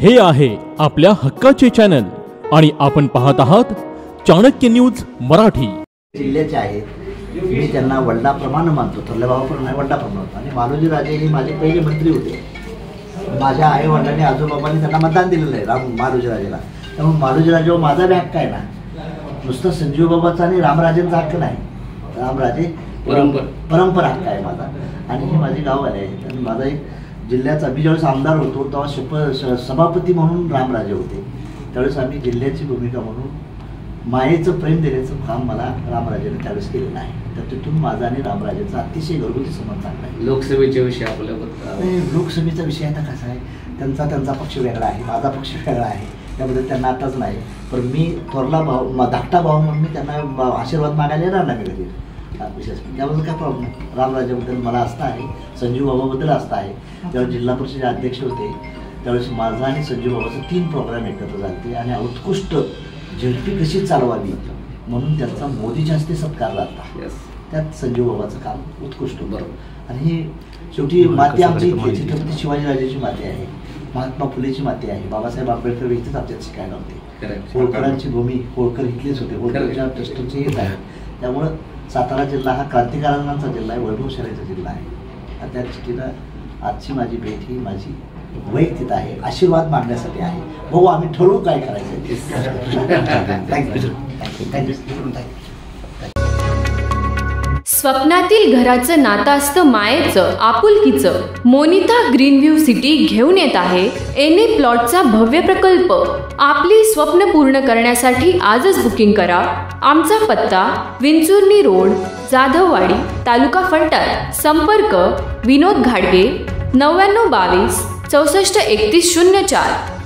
हे आहे आपल्या हक्काचे चॅनल आणि आपण पाहत आहात चाणक्य न्यूज मराठी। जिल्ह्याचे आहेत, मी त्यांना वडिलांप्रमाणे मानतो, थोरल्याभावाप्रमाणे वडिलांप्रमाणे। आणि मालोजी राजे हे माझे पहिले मंत्री होते। माझ्या आई वडिलांनी आजोबाबांनी त्यांना मतदान दिलेलं आहे मालोजी राजेला। त्यामुळे मालोजी राजेवर माझा बी हक्क आहे ना, नुसतं संजीव बाबाचा आणि रामराजेंचा हक्क नाही, रामराजे परंपरा हक्क आहे माझा। आणि हे माझे गाववाले आहेत आणि माझा एक जिल्ह्याचा, मी ज्यावेळेस आमदार होतो तेव्हा सभापती म्हणून रामराजे होते, त्यावेळेस आम्ही जिल्ह्याची भूमिका म्हणून मायेचं प्रेम देण्याचं काम मला रामराजेने त्यावेळेस केलेलं आहे। तर तिथून माझा आणि रामराजेचा अतिशय घरगुती संबंध चांगला आहे। लोकसभेच्या विषयी आपल्याबद्दल लोकसभेचा विषय आता कसा आहे, त्यांचा पक्ष वेगळा आहे, माझा पक्ष वेगळा आहे, त्याबद्दल त्यांना आताच नाही। पण मी थोरला भाऊ, धाकटा भाऊ म्हणून मी त्यांना आशीर्वाद मागायला येणार नाही घरी विशेष, त्याबद्दल काय प्रॉब्लेम नाही। रामराजेबद्दल मला आस्था आहे, संजीव बाबाबद्दल आस्था आहे। त्यावेळेस जिल्हा परिषदेचे अध्यक्ष होते, त्यावेळेस माझा आणि संजीव बाबाचे 3 प्रोग्राम एकत्र झाले आणि उत्कृष्ट झडपी कशी चालवावी म्हणून त्यांचा मोदीच्या हस्ते सत्कार झाला। त्यात संजीव बाबाचं काम उत्कृष्ट बरोबर। आणि ही शेवटी माती आमची छत्रपती शिवाजीराजेची माती आहे, महात्मा फुलेची माती आहे, बाबासाहेब आंबेडकर इथेच आमच्यात शिकायला होते। होळकरांची भूमी, होळकर इथलेच होते, होळकरच्या ट्रस्टचे हेच आहे। त्यामुळं सातारा जिल्हा हा क्रांतिकारकांचा जिल्हा आहे, वैभवशालीचा जिल्हा आहे। आणि त्या दृष्टीनं आजची माझी भेट ही माझी वैयक्तिक आहे, आशीर्वाद मागण्यासाठी आहे। भाऊ आम्ही ठरवू काय करायचं। स्वप्नातील घराचं नातं असतं मायेचं, आपुलकीचं। मोनिता ग्रीनव्ह्यू सिटी घेऊन येत आहे एनए प्लॉटचा भव्य प्रकल्प। आपली स्वप्न पूर्ण करण्यासाठी आजच बुकिंग करा। आमचा पत्ता विंचुर्णी रोड, जाधववाडी, तालुका फलटण। संपर्क विनोद घाडगे 9922 64 31 04।